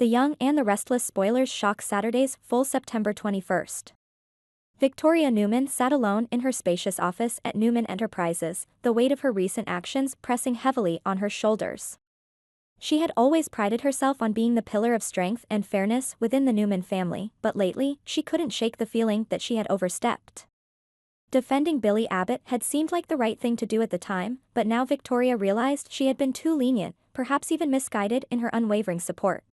The Young and the Restless spoilers shock Saturdays, full September 21st. Victoria Newman sat alone in her spacious office at Newman Enterprises, the weight of her recent actions pressing heavily on her shoulders. She had always prided herself on being the pillar of strength and fairness within the Newman family, but lately, she couldn't shake the feeling that she had overstepped. Defending Billy Abbott had seemed like the right thing to do at the time, but now Victoria realized she had been too lenient, perhaps even misguided in her unwavering support.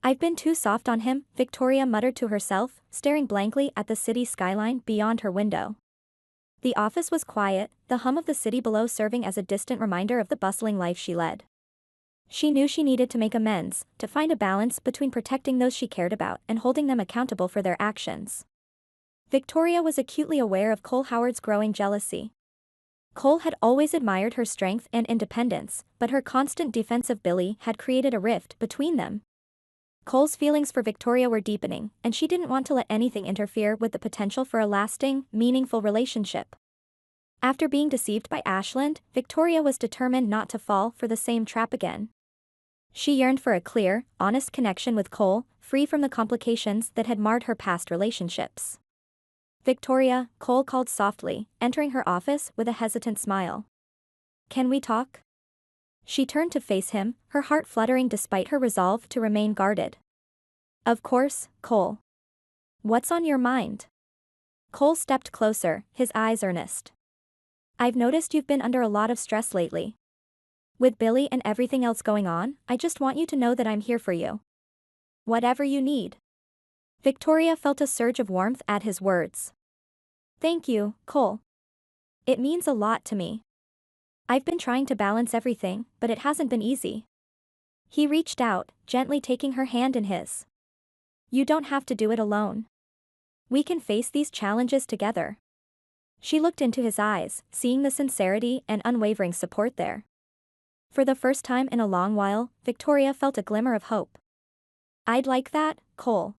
"I've been too soft on him," Victoria muttered to herself, staring blankly at the city skyline beyond her window. The office was quiet, the hum of the city below serving as a distant reminder of the bustling life she led. She knew she needed to make amends, to find a balance between protecting those she cared about and holding them accountable for their actions. Victoria was acutely aware of Cole Howard's growing jealousy. Cole had always admired her strength and independence, but her constant defense of Billy had created a rift between them. Cole's feelings for Victoria were deepening, and she didn't want to let anything interfere with the potential for a lasting, meaningful relationship. After being deceived by Ashland, Victoria was determined not to fall for the same trap again. She yearned for a clear, honest connection with Cole, free from the complications that had marred her past relationships. "Victoria," Cole called softly, entering her office with a hesitant smile. "Can we talk?" She turned to face him, her heart fluttering despite her resolve to remain guarded. "Of course, Cole. What's on your mind?" Cole stepped closer, his eyes earnest. "I've noticed you've been under a lot of stress lately. With Billy and everything else going on, I just want you to know that I'm here for you. Whatever you need." Victoria felt a surge of warmth at his words. "Thank you, Cole. It means a lot to me. I've been trying to balance everything, but it hasn't been easy." He reached out, gently taking her hand in his. "You don't have to do it alone. We can face these challenges together." She looked into his eyes, seeing the sincerity and unwavering support there. For the first time in a long while, Victoria felt a glimmer of hope. "I'd like that, Cole.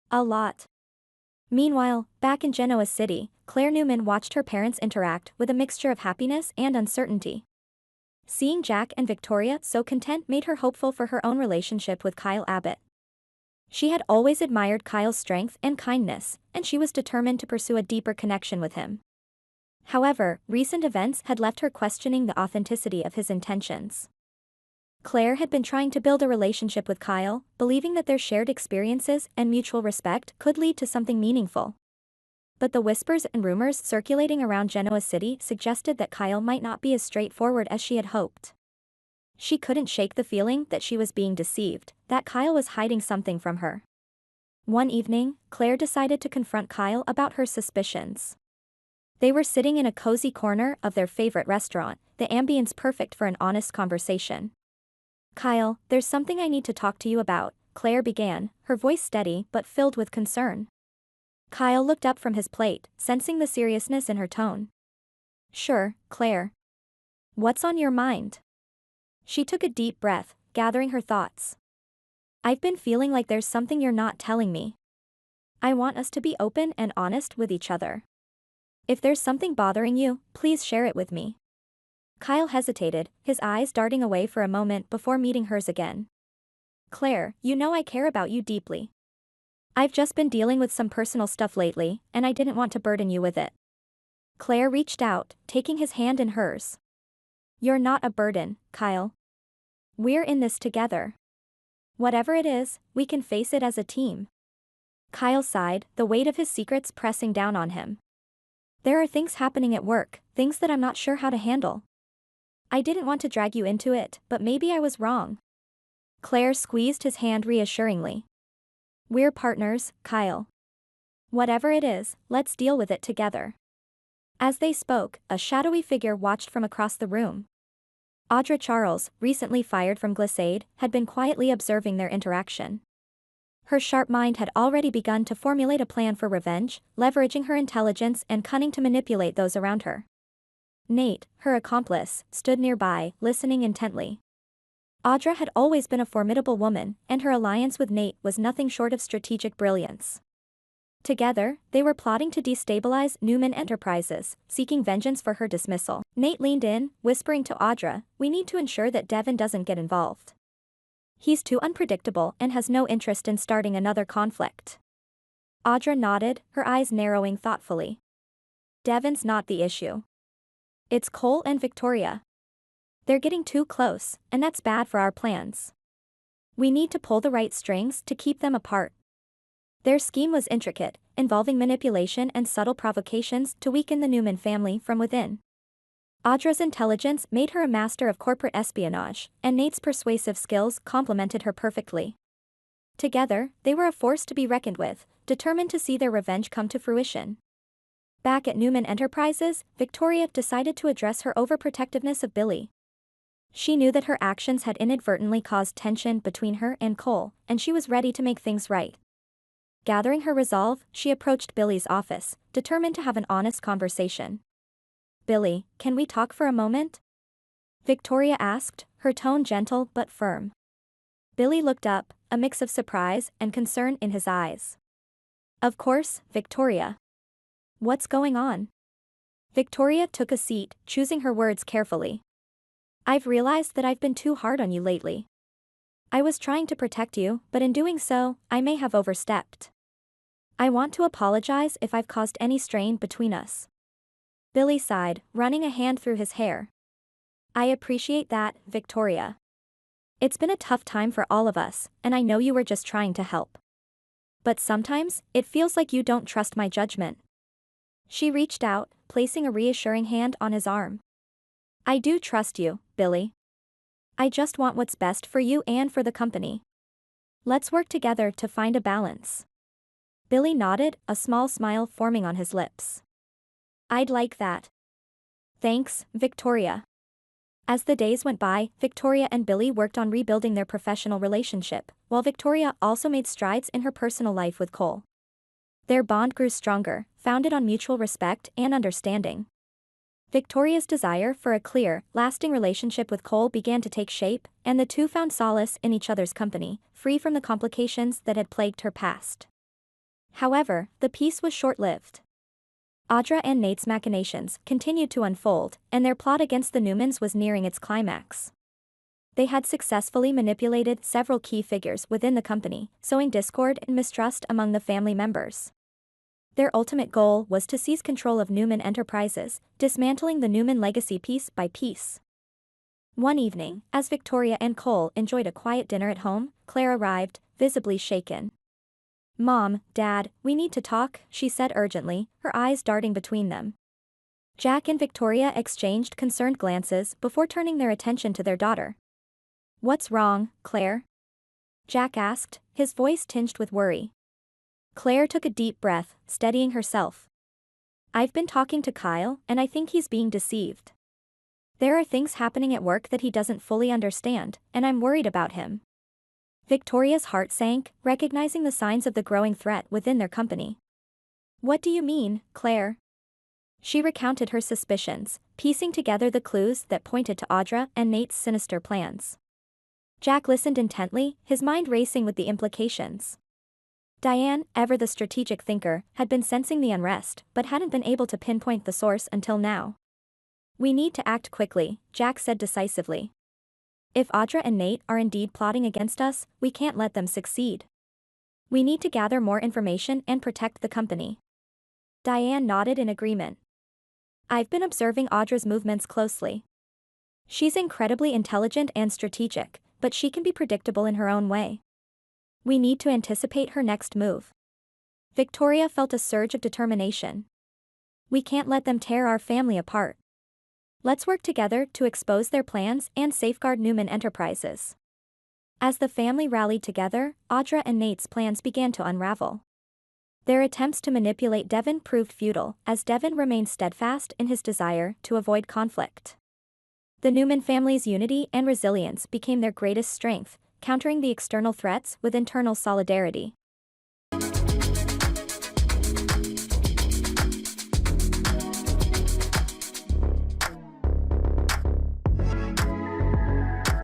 A lot." Meanwhile, back in Genoa City, Claire Newman watched her parents interact with a mixture of happiness and uncertainty. Seeing Jack and Victoria so content made her hopeful for her own relationship with Kyle Abbott. She had always admired Kyle's strength and kindness, and she was determined to pursue a deeper connection with him. However, recent events had left her questioning the authenticity of his intentions. Claire had been trying to build a relationship with Kyle, believing that their shared experiences and mutual respect could lead to something meaningful. But the whispers and rumors circulating around Genoa City suggested that Kyle might not be as straightforward as she had hoped. She couldn't shake the feeling that she was being deceived, that Kyle was hiding something from her. One evening, Claire decided to confront Kyle about her suspicions. They were sitting in a cozy corner of their favorite restaurant, the ambience perfect for an honest conversation. "Kyle, there's something I need to talk to you about," Claire began, her voice steady but filled with concern. Kyle looked up from his plate, sensing the seriousness in her tone. "Sure, Claire. What's on your mind?" She took a deep breath, gathering her thoughts. "I've been feeling like there's something you're not telling me. I want us to be open and honest with each other. If there's something bothering you, please share it with me." Kyle hesitated, his eyes darting away for a moment before meeting hers again. "Claire, you know I care about you deeply. I've just been dealing with some personal stuff lately, and I didn't want to burden you with it." Claire reached out, taking his hand in hers. "You're not a burden, Kyle. We're in this together. Whatever it is, we can face it as a team." Kyle sighed, the weight of his secrets pressing down on him. "There are things happening at work, things that I'm not sure how to handle. I didn't want to drag you into it, but maybe I was wrong." Claire squeezed his hand reassuringly. "We're partners, Kyle. Whatever it is, let's deal with it together." As they spoke, a shadowy figure watched from across the room. Audra Charles, recently fired from Glissade, had been quietly observing their interaction. Her sharp mind had already begun to formulate a plan for revenge, leveraging her intelligence and cunning to manipulate those around her. Nate, her accomplice, stood nearby, listening intently. Audra had always been a formidable woman, and her alliance with Nate was nothing short of strategic brilliance. Together, they were plotting to destabilize Newman Enterprises, seeking vengeance for her dismissal. Nate leaned in, whispering to Audra, "We need to ensure that Devin doesn't get involved." He's too unpredictable and has no interest in starting another conflict. Audra nodded, her eyes narrowing thoughtfully. Devin's not the issue. It's Cole and Victoria. They're getting too close, and that's bad for our plans. We need to pull the right strings to keep them apart. Their scheme was intricate, involving manipulation and subtle provocations to weaken the Newman family from within. Audra's intelligence made her a master of corporate espionage, and Nate's persuasive skills complemented her perfectly. Together, they were a force to be reckoned with, determined to see their revenge come to fruition. Back at Newman Enterprises, Victoria decided to address her overprotectiveness of Billy. She knew that her actions had inadvertently caused tension between her and Cole, and she was ready to make things right. Gathering her resolve, she approached Billy's office, determined to have an honest conversation. "Billy, can we talk for a moment?" Victoria asked, her tone gentle but firm. Billy looked up, a mix of surprise and concern in his eyes. "Of course, Victoria. What's going on?" Victoria took a seat, choosing her words carefully. "I've realized that I've been too hard on you lately. I was trying to protect you, but in doing so, I may have overstepped. I want to apologize if I've caused any strain between us." Billy sighed, running a hand through his hair. "I appreciate that, Victoria. It's been a tough time for all of us, and I know you were just trying to help. But sometimes, it feels like you don't trust my judgment." She reached out, placing a reassuring hand on his arm. "I do trust you, Billy. I just want what's best for you and for the company. Let's work together to find a balance." Billy nodded, a small smile forming on his lips. "I'd like that. Thanks, Victoria." As the days went by, Victoria and Billy worked on rebuilding their professional relationship, while Victoria also made strides in her personal life with Cole. Their bond grew stronger, founded on mutual respect and understanding. Victoria's desire for a clear, lasting relationship with Cole began to take shape, and the two found solace in each other's company, free from the complications that had plagued her past. However, the peace was short-lived. Audra and Nate's machinations continued to unfold, and their plot against the Newmans was nearing its climax. They had successfully manipulated several key figures within the company, sowing discord and mistrust among the family members. Their ultimate goal was to seize control of Newman Enterprises, dismantling the Newman legacy piece by piece. One evening, as Victoria and Cole enjoyed a quiet dinner at home, Claire arrived, visibly shaken. "Mom, Dad, we need to talk," she said urgently, her eyes darting between them. Jack and Victoria exchanged concerned glances before turning their attention to their daughter. "What's wrong, Claire?" Jack asked, his voice tinged with worry. Claire took a deep breath, steadying herself. "I've been talking to Kyle, and I think he's being deceived. There are things happening at work that he doesn't fully understand, and I'm worried about him." Victoria's heart sank, recognizing the signs of the growing threat within their company. "What do you mean, Claire?" She recounted her suspicions, piecing together the clues that pointed to Audra and Nate's sinister plans. Jack listened intently, his mind racing with the implications. Diane, ever the strategic thinker, had been sensing the unrest, but hadn't been able to pinpoint the source until now. "We need to act quickly," Jack said decisively. "If Audra and Nate are indeed plotting against us, we can't let them succeed. We need to gather more information and protect the company." Diane nodded in agreement. "I've been observing Audra's movements closely. She's incredibly intelligent and strategic, but she can be predictable in her own way. We need to anticipate her next move." Victoria felt a surge of determination. "We can't let them tear our family apart. Let's work together to expose their plans and safeguard Newman Enterprises." As the family rallied together, Audra and Nate's plans began to unravel. Their attempts to manipulate Devin proved futile, as Devin remained steadfast in his desire to avoid conflict. The Newman family's unity and resilience became their greatest strength, countering the external threats with internal solidarity.